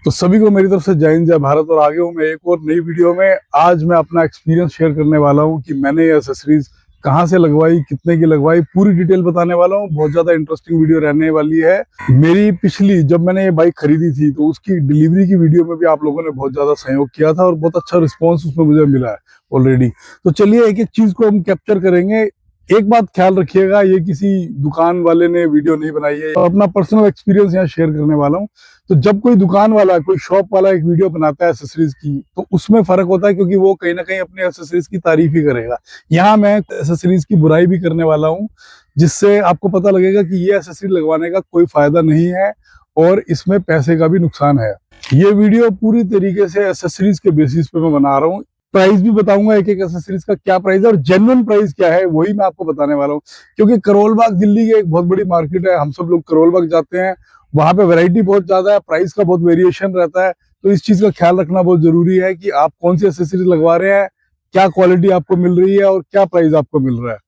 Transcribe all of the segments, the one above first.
तो सभी को मेरी तरफ से जय हिंद जय भारत और आगे हूँ मैं एक और नई वीडियो में। आज मैं अपना एक्सपीरियंस शेयर करने वाला हूँ कि मैंने ये एसेसरीज कहाँ से लगवाई, कितने की लगवाई, पूरी डिटेल बताने वाला हूँ। बहुत ज्यादा इंटरेस्टिंग वीडियो रहने वाली है। मेरी पिछली जब मैंने ये बाइक खरीदी थी तो उसकी डिलीवरी की वीडियो में भी आप लोगों ने बहुत ज्यादा सहयोग किया था और बहुत अच्छा रिस्पॉन्स उसमें मुझे मिला है ऑलरेडी। तो चलिए एक एक चीज को हम कैप्चर करेंगे। एक बात ख्याल रखिएगा, ये किसी दुकान वाले ने वीडियो नहीं बनाई है, अपना पर्सनल एक्सपीरियंस यहाँ शेयर करने वाला हूँ। तो जब कोई दुकान वाला, कोई शॉप वाला एक वीडियो बनाता है एसेसरीज की, तो उसमें फर्क होता है क्योंकि वो कहीं ना कहीं अपने एसेसरीज की तारीफ ही करेगा। यहाँ मैं एसेसरीज की बुराई भी करने वाला हूँ, जिससे आपको पता लगेगा कि ये एसेसरीज लगवाने का कोई फायदा नहीं है और इसमें पैसे का भी नुकसान है। ये वीडियो पूरी तरीके से एसेसरीज के बेसिस पे मैं बना रहा हूँ। प्राइस भी बताऊंगा एक एक एसेसरीज का क्या प्राइस है और जेन्युइन प्राइस क्या है वही मैं आपको बताने वाला हूँ। क्योंकि करोल बाग दिल्ली की एक बहुत बड़ी मार्केट है, हम सब लोग करोल बाग जाते हैं, वहां पे वैरायटी बहुत ज्यादा है, प्राइस का बहुत वेरिएशन रहता है। तो इस चीज का ख्याल रखना बहुत जरूरी है कि आप कौन सी एसेसरीज लगवा रहे हैं, क्या क्वालिटी आपको मिल रही है और क्या प्राइस आपको मिल रहा है।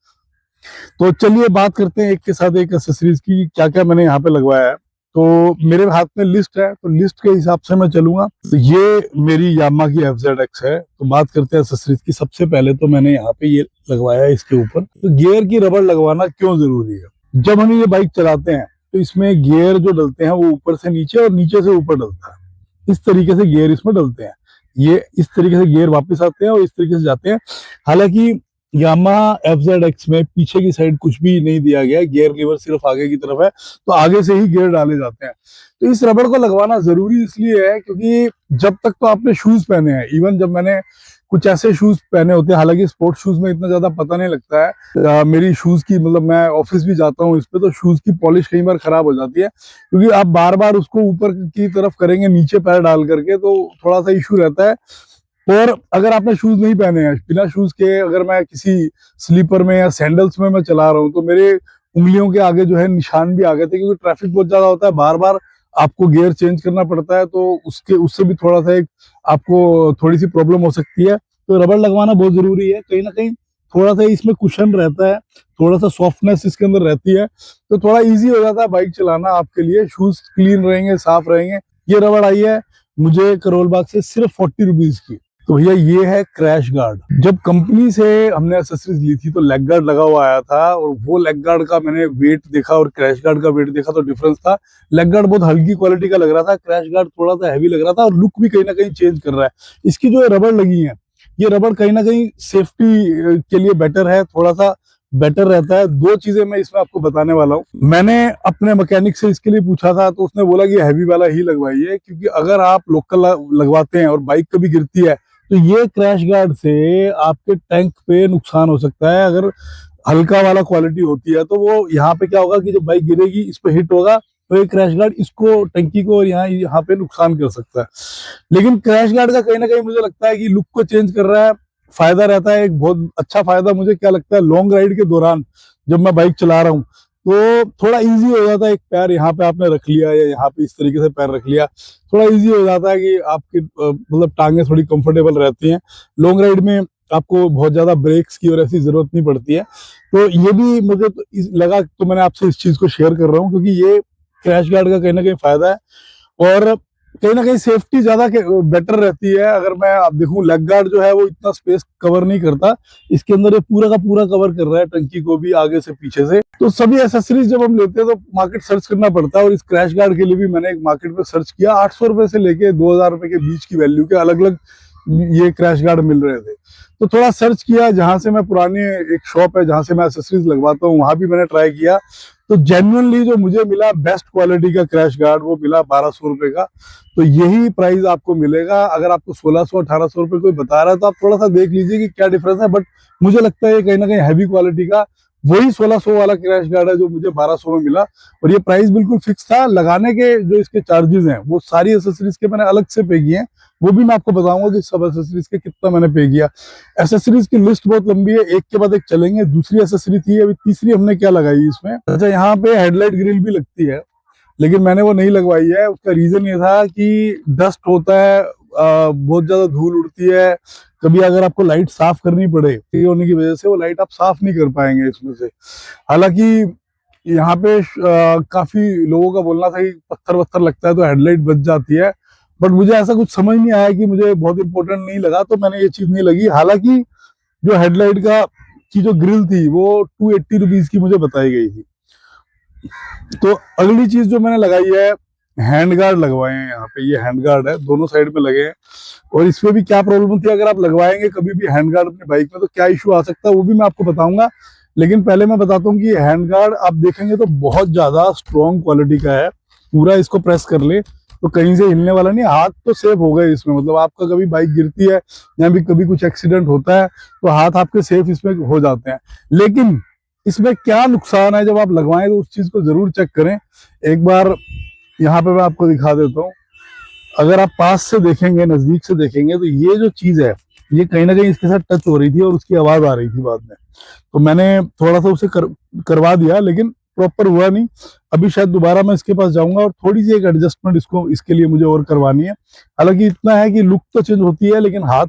तो चलिए बात करते हैं एक के साथ एक एसेसरीज की, क्या क्या मैंने यहाँ पे लगवाया है। तो मेरे हाथ में लिस्ट है, तो लिस्ट के हिसाब से मैं चलूंगा। तो ये मेरी यामा की FZX है। तो बात करते हैं एसेसरीज की। सबसे पहले तो मैंने यहाँ पे ये लगवाया है इसके ऊपर। तो गियर की रबड़ लगवाना क्यों जरूरी है? जब हम ये बाइक चलाते हैं तो इसमें गियर जो डलते हैं वो ऊपर से नीचे और नीचे से ऊपर डलता है। इस तरीके से गियर इसमें डलते हैं। ये इस तरीके से गियर वापस आते हैं और इस तरीके से जाते हैं। हालांकि यामाहा FZX में पीछे की साइड कुछ भी नहीं दिया गया है, गियर लीवर सिर्फ आगे की तरफ है, तो आगे से ही गियर डाले जाते हैं। तो इस रबड़ को लगवाना जरूरी इसलिए है क्योंकि जब तक तो आपने शूज पहने हैं, इवन जब मैंने कुछ ऐसे शूज पहने होते हैं, हालांकि स्पोर्ट्स शूज में इतना ज्यादा पता नहीं लगता है। मेरी शूज की मतलब मैं ऑफिस भी जाता हूँ इस पे, तो शूज की पॉलिश कई बार खराब हो जाती है क्योंकि आप बार बार उसको ऊपर की तरफ करेंगे नीचे पैर डाल करके, तो थोड़ा सा इशू रहता है। और अगर आपने शूज नहीं पहने हैं, बिना शूज के अगर मैं किसी स्लीपर में या सैंडल्स में मैं चला रहा हूँ, तो मेरे उंगलियों के आगे जो है निशान भी आ गए थे, क्योंकि ट्रैफिक बहुत ज्यादा होता है, बार बार आपको गियर चेंज करना पड़ता है, तो उससे भी थोड़ा सा एक आपको थोड़ी सी प्रॉब्लम हो सकती है। तो रबड़ लगवाना बहुत जरूरी है। कहीं ना कहीं थोड़ा सा इसमें कुशन रहता है, थोड़ा सा सॉफ्टनेस इसके अंदर रहती है, तो थोड़ा इजी हो जाता है बाइक चलाना आपके लिए। शूज क्लीन रहेंगे, साफ रहेंगे। ये रबड़ आई है मुझे करोल बाग से सिर्फ 40 रुपीज की। तो भैया ये है क्रैश गार्ड। जब कंपनी से हमने एसेसरीज ली थी तो लेग गार्ड लगा हुआ आया था, और वो लेग गार्ड का मैंने वेट देखा और क्रैश गार्ड का वेट देखा तो डिफरेंस था। लेग गार्ड बहुत हल्की क्वालिटी का लग रहा था, क्रैश गार्ड थोड़ा सा हैवी लग रहा था, और लुक भी कहीं ना कहीं चेंज कर रहा है। इसकी जो रबड़ लगी है, ये रबड़ कहीं ना कहीं सेफ्टी के लिए बेटर है, थोड़ा सा बेटर रहता है। दो चीजें मैं इसमें आपको बताने वाला हूँ। मैंने अपने मैकेनिक से इसके लिए पूछा था, तो उसने बोला कि हैवी वाला ही लगवाइए, क्योंकि अगर आप लोकल लगवाते हैं और बाइक कभी गिरती है तो ये क्रैश गार्ड से आपके टैंक पे नुकसान हो सकता है। अगर हल्का वाला क्वालिटी होती है तो वो यहाँ पे क्या होगा कि जब बाइक गिरेगी इस पे हिट होगा, तो ये क्रैश गार्ड इसको, टंकी को, और यहाँ यहाँ पे नुकसान कर सकता है। लेकिन क्रैश गार्ड का कहीं ना कहीं मुझे लगता है कि लुक को चेंज कर रहा है, फायदा रहता है। एक बहुत अच्छा फायदा मुझे क्या लगता है, लॉन्ग राइड के दौरान जब मैं बाइक चला रहा हूँ तो थोड़ा इजी हो जाता है। एक पैर यहाँ पे आपने रख लिया या यहाँ पे इस तरीके से पैर रख लिया, थोड़ा इजी हो जाता है कि आपकी मतलब टांगे थोड़ी कंफर्टेबल रहती हैं। लॉन्ग राइड में आपको बहुत ज्यादा ब्रेक्स की और ऐसी जरूरत नहीं पड़ती है। तो ये भी मुझे तो लगा, तो मैंने आपसे इस चीज को शेयर कर रहा हूँ, क्योंकि ये क्रैश गार्ड का कहीं ना कहीं फायदा है। और कहीं ना कहीं सेफ्टी ज्यादा बेटर रहती है। अगर मैं आप देखूं, लेग गार्ड जो है वो इतना स्पेस कवर नहीं करता, इसके अंदर ये पूरा का पूरा कवर कर रहा है, टंकी को भी आगे से पीछे से। तो सभी एसेसरीज जब हम लेते हैं तो मार्केट सर्च करना पड़ता है, और इस क्रैश गार्ड के लिए भी मैंने एक मार्केट में सर्च किया। 800 रुपए से लेके 2000 रुपए के बीच की वैल्यू के अलग अलग ये क्रैश गार्ड मिल रहे थे। तो थोड़ा सर्च किया, जहां से मैं पुरानी एक शॉप है जहां से मैं एसेसरीज लगवाता हूँ, वहां भी मैंने ट्राई किया। तो जेन्युइनली जो मुझे मिला बेस्ट क्वालिटी का क्रैश गार्ड, वो मिला 1200 रुपए का। तो यही प्राइस आपको मिलेगा। अगर आपको 1600-1800 रुपए कोई बता रहा है तो आप थोड़ा सा देख लीजिए कि क्या डिफरेंस है। बट मुझे लगता है ये कहीं ना कहीं हैवी क्वालिटी का वही 1600 वाला क्रैश गार्ड है जो मुझे 1200 में मिला। और ये प्राइस बिल्कुल फिक्स था। लगाने के जो इसके चार्जेस हैं वो सारी एसेसरीज के मैंने अलग से पे किए हैं, वो भी मैं आपको बताऊंगा कि सब एसेसरीज के कितना मैंने पे किया। एसेसरीज की लिस्ट बहुत लंबी है, एक के बाद एक चलेंगे। दूसरी एसेसरी थी, अभी तीसरी हमने क्या लगाई इसमें। अच्छा, यहाँ पे हेडलाइट ग्रिल भी लगती है, लेकिन मैंने वो नहीं लगवाई है। उसका रीजन ये था कि डस्ट होता है, बहुत ज्यादा धूल उड़ती है। कभी अगर आपको लाइट साफ करनी पड़े, ये होने की वजह से वो लाइट आप साफ नहीं कर पाएंगे इसमें से। हालांकि यहाँ पे काफी लोगों का बोलना था कि पत्थर वत्थर लगता है तो हेडलाइट बच जाती है, बट मुझे ऐसा कुछ समझ नहीं आया कि मुझे बहुत इंपॉर्टेंट नहीं लगा, तो मैंने ये चीज नहीं लगी। हालांकि जो हेडलाइट का की जो ग्रिल थी वो 280 रुपीज की मुझे बताई गई थी। तो अगली चीज जो मैंने लगाई है, हैंड गार्ड लगवाए हैं यहाँ पे। ये हैंड गार्ड है, दोनों साइड में लगे हैं। और इसमें भी क्या प्रॉब्लम थी, अगर आप लगवाएंगे कभी भी हैंड गार्ड अपनी बाइक में तो क्या इशू आ सकता है वो भी मैं आपको बताऊंगा। लेकिन पहले मैं बताता हूँ कि हैंड गार्ड आप देखेंगे तो बहुत ज्यादा स्ट्रॉन्ग क्वालिटी का है। पूरा इसको प्रेस कर ले तो कहीं से हिलने वाला नहीं, हाथ तो सेफ हो गए इसमें। मतलब आपका कभी बाइक गिरती है या भी कभी कुछ एक्सीडेंट होता है तो हाथ आपके सेफ इसमें हो जाते हैं। लेकिन इसमें क्या नुकसान है, जब आप लगवाएं तो उस चीज को जरूर चेक करें। एक बार यहाँ पे मैं आपको दिखा देता हूँ। अगर आप पास से देखेंगे, नजदीक से देखेंगे, तो ये जो चीज है ये कहीं ना कहीं इसके साथ टच हो रही थी और उसकी आवाज आ रही थी बाद में। तो मैंने थोड़ा सा उसे करवा दिया, लेकिन प्रॉपर हुआ नहीं। अभी शायद दोबारा मैं इसके पास जाऊंगा और थोड़ी सी एक एडजस्टमेंट इसको इसके लिए मुझे और करवानी है। हालांकि इतना है कि लुक तो चेंज होती है, लेकिन हाथ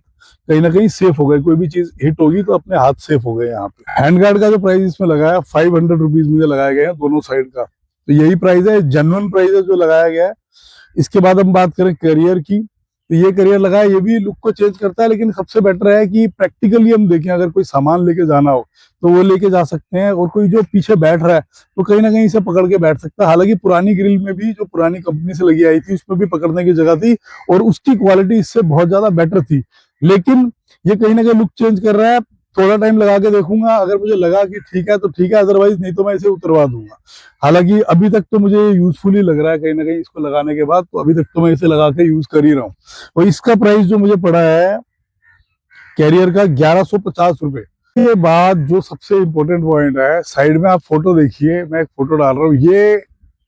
कहीं ना कहीं सेफ हो गए। कोई भी चीज हिट होगी तो अपने हाथ सेफ हो गए। यहाँ पे हैंड गार्ड का जो प्राइस इसमें लगाया 500 रुपीज मुझे लगाया गया है दोनों साइड का। तो यही प्राइस है, जेन्युइन प्राइस है जो लगाया गया है। इसके बाद हम बात करें करियर की, तो ये करियर लगा है, ये भी लुक को चेंज करता है। लेकिन सबसे बेटर है कि प्रैक्टिकली हम देखें, अगर कोई सामान लेके जाना हो तो वो लेके जा सकते हैं। और कोई जो पीछे बैठ रहा है तो कहीं ना कहीं इसे पकड़ के बैठ सकता है। हालांकि पुरानी ग्रिल में भी, जो पुरानी कंपनी से लगी आई थी, उसमें भी पकड़ने की जगह थी और उसकी क्वालिटी इससे बहुत ज्यादा बेटर थी। लेकिन ये कहीं ना कहीं लुक चेंज कर रहा है। थोड़ा टाइम लगा के देखूंगा, अगर मुझे लगा कि ठीक है तो ठीक है, अदरवाइज नहीं तो मैं इसे उतरवा दूंगा। हालांकि अभी तक तो मुझे यूजफुल ही लग रहा है कहीं ना कहीं इसको लगाने के बाद। तो अभी तक तो मैं इसे लगा के यूज कर ही रहा हूँ। और इसका प्राइस जो मुझे पड़ा है कैरियर का 1150 रुपए। के बाद जो सबसे इम्पोर्टेंट पॉइंट है, साइड में आप फोटो देखिए, मैं एक फोटो डाल रहा हूँ। ये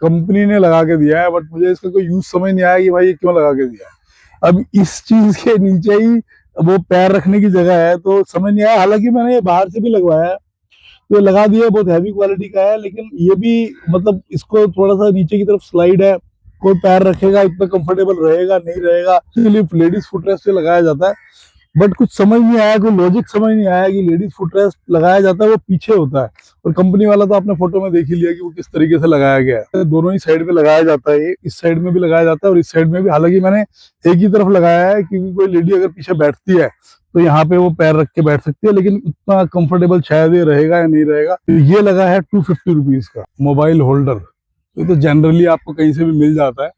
कंपनी ने लगा के दिया है, बट मुझे इसका कोई यूज समझ नहीं आया कि भाई ये क्यों लगा के दिया है। अब इस चीज के नीचे ही वो पैर रखने की जगह है, तो समझ नहीं आया। हालांकि मैंने ये बाहर से भी लगवाया है, तो लगा दिया, बहुत हैवी क्वालिटी का है। लेकिन ये भी मतलब इसको थोड़ा सा नीचे की तरफ स्लाइड है, कोई पैर रखेगा इतना कंफर्टेबल रहेगा नहीं रहेगा। इसलिए लेडीज फुटरेस्ट से लगाया जाता है। बट कुछ समझ नहीं आया, कोई लॉजिक समझ नहीं आया कि लेडीज फुटरेस्ट लगाया जाता है वो पीछे होता है, और कंपनी वाला तो आपने फोटो में देख ही लिया कि वो किस तरीके से लगाया गया है। दोनों ही साइड पे लगाया जाता है, इस साइड में भी लगाया जाता है और इस साइड में भी। हालांकि मैंने एक ही तरफ लगाया है, क्योंकि कोई लेडी अगर पीछे बैठती है तो यहाँ पे वो पैर रख के बैठ सकती है। लेकिन उतना कंफर्टेबल शायद ये रहेगा या नहीं रहेगा। तो ये लगा है 250 रुपीज का मोबाइल होल्डर। ये तो जनरली आपको कहीं से भी मिल जाता है।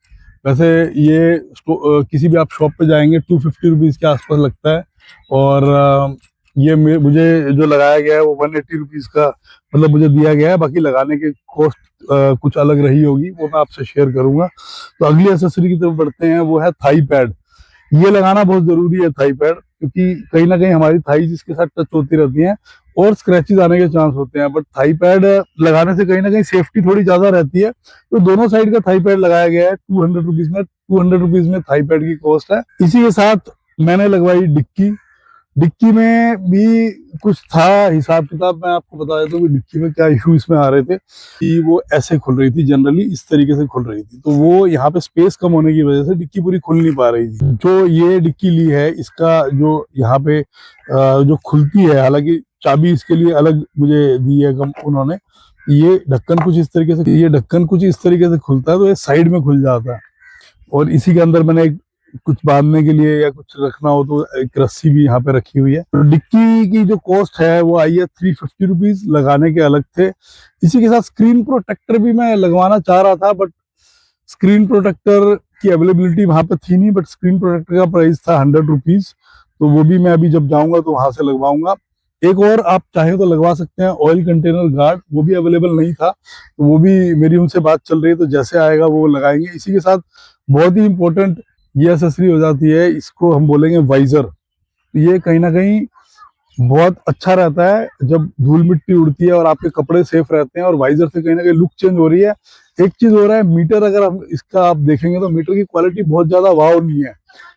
वैसे ये किसी भी आप शॉप पे जाएंगे 250 रुपीज के आसपास लगता है। और ये मुझे जो लगाया गया है वो 180 रुपीज का मतलब मुझे दिया गया है। बाकी लगाने के कॉस्ट कुछ अलग रही होगी, वो मैं आपसे शेयर करूंगा। तो अगली एक्सेसरी की तरफ बढ़ते हैं, वो है थाई पैड। ये लगाना बहुत जरूरी है थाई पैड, क्योंकि कहीं ना कहीं हमारी थाई इसके साथ टच होती रहती हैं और स्क्रैचेस आने के चांस होते हैं। बट थाई पैड लगाने से कहीं ना कहीं सेफ्टी थोड़ी ज्यादा रहती है। तो दोनों साइड का थाई पैड लगाया गया है 200 रुपीज में। 200 रुपीज में थाई पैड की कॉस्ट है। इसी के साथ मैंने लगवाई डिक्की। डिक्की में भी कुछ था हिसाब किताब, मैं आपको बता देता हूँ कि डिक्की में क्या इशू इसमें आ रहे थे कि वो ऐसे खुल रही थी, जनरली इस तरीके से खुल रही थी। तो वो यहाँ पे स्पेस कम होने की वजह से डिक्की पूरी खुल नहीं पा रही थी। जो ये डिक्की ली है, इसका जो यहाँ पे जो खुलती है, हालांकि चाबी इसके लिए अलग मुझे दी है उन्होंने। ये ढक्कन कुछ इस तरीके से, ये ढक्कन कुछ इस तरीके से खुलता है, तो ये साइड में खुल जाता है। और इसी के अंदर मैंने कुछ बांधने के लिए या कुछ रखना हो तो एक रस्सी भी यहाँ पे रखी हुई है। तो डिक्की की जो कॉस्ट है वो आई है 350 रुपीज, लगाने के अलग थे। इसी के साथ स्क्रीन प्रोटेक्टर भी मैं लगवाना चाह रहा था, बट स्क्रीन प्रोटेक्टर की अवेलेबिलिटी वहां पे थी नहीं। बट स्क्रीन प्रोटेक्टर का प्राइस था 100 रुपीज, तो वो भी मैं अभी जब जाऊंगा तो वहां से लगवाऊंगा। एक और आप चाहे तो लगवा सकते हैं, ऑयल कंटेनर गार्ड, वो भी अवेलेबल नहीं था, तो वो भी मेरी उनसे बात चल रही है, तो जैसे आएगा वो लगाएंगे। इसी के साथ बहुत ही इंपॉर्टेंट ये एक्सेसरी हो जाती है, इसको हम बोलेंगे वाइजर। ये कहीं ना कहीं बहुत अच्छा रहता है जब धूल मिट्टी उड़ती है और आपके कपड़े सेफ रहते हैं, और वाइजर से कहीं ना कहीं लुक चेंज हो रही है। एक चीज हो रहा है, मीटर अगर हम इसका आप देखेंगे तो मीटर की क्वालिटी बहुत ज्यादा वाव नहीं है।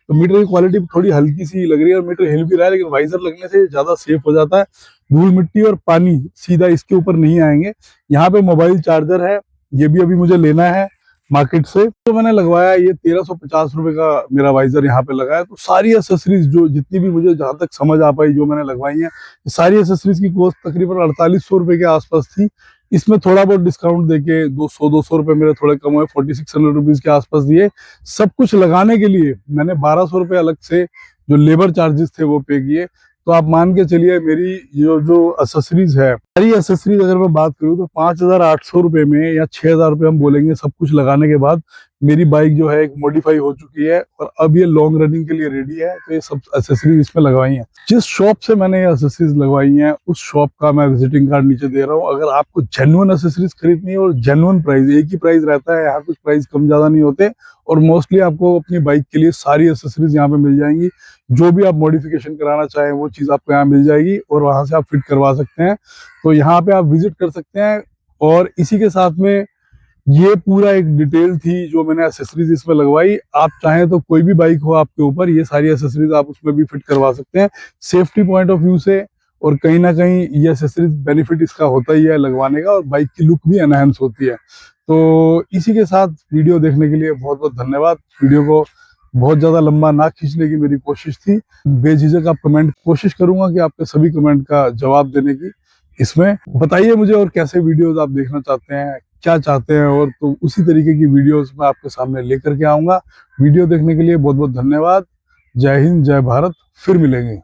तो मीटर की क्वालिटी थोड़ी हल्की सी लग रही है और मीटर हिल भी रहा है, लेकिन वाइजर लगने से ज्यादा सेफ हो जाता है। धूल मिट्टी और पानी सीधा इसके ऊपर नहीं आएंगे। यहाँ पे मोबाइल चार्जर है, ये भी अभी मुझे लेना है मार्केट से। तो मैंने लगवाया, ये 1350 रुपए का मेरा वाइजर यहाँ पे लगा है। तो सारी एसेसरीज जो जितनी भी मुझे जहां तक समझ आ पाई जो मैंने लगवाई है, सारी एसेसरीज की कॉस्ट तकरीबन 4800 रुपए के आसपास थी। इसमें थोड़ा बहुत डिस्काउंट देके 200 रुपए मेरे थोड़े कम हुए, 4600 रुपीज के आसपास दिए। सब कुछ लगाने के लिए मैंने 1200 रुपये अलग से जो लेबर चार्जेस थे वो पे किए। तो आप मान के चलिए मेरी ये जो एसेसरीज है, सारी एसेसरीज अगर मैं बात करूँ तो 5800 रुपये में या 6000 रुपये हम बोलेंगे सब कुछ लगाने के बाद मेरी बाइक जो है एक मॉडिफाई हो चुकी है और अब ये लॉन्ग रनिंग के लिए रेडी है। तो ये सब एसेसरीज इसमें लगवाई हैं। जिस शॉप से मैंने ये एसेसरीज लगवाई हैं उस शॉप का मैं विजिटिंग कार्ड नीचे दे रहा हूँ। अगर आपको जेन्युइन एसेसरीज खरीदनी है और जेन्युइन प्राइस, एक ही प्राइस रहता है यहाँ, कुछ प्राइस कम ज्यादा नहीं होते और मोस्टली आपको अपनी बाइक के लिए सारी एसेसरीज यहाँ पे मिल जाएंगी। जो भी आप मॉडिफिकेशन कराना चाहें वो चीज आपको यहाँ मिल जाएगी और वहां से आप फिट करवा सकते हैं। तो यहाँ पे आप विजिट कर सकते हैं। और इसी के साथ में ये पूरा एक डिटेल थी जो मैंने एसेसरीज इसमें लगवाई। आप चाहें तो कोई भी बाइक हो आपके ऊपर, ये सारी एसेसरीज आप उसमें भी फिट करवा सकते हैं सेफ्टी पॉइंट ऑफ व्यू से। और कहीं ना कहीं ये एसेसरीज बेनिफिट इसका होता ही है लगवाने का, और बाइक की लुक भी एनहांस होती है। तो इसी के साथ वीडियो देखने के लिए बहुत बहुत धन्यवाद। वीडियो को बहुत ज्यादा लंबा ना खींचने की मेरी कोशिश थी। बेझिझक आप कमेंट, कोशिश करूंगा कि आपके सभी कमेंट का जवाब देने की। इसमें बताइए मुझे और कैसे वीडियोस आप देखना चाहते हैं, क्या चाहते हैं, और तो उसी तरीके की वीडियोस मैं आपके सामने लेकर के आऊंगा। वीडियो देखने के लिए बहुत बहुत धन्यवाद। जय हिंद, जय भारत, फिर मिलेंगे।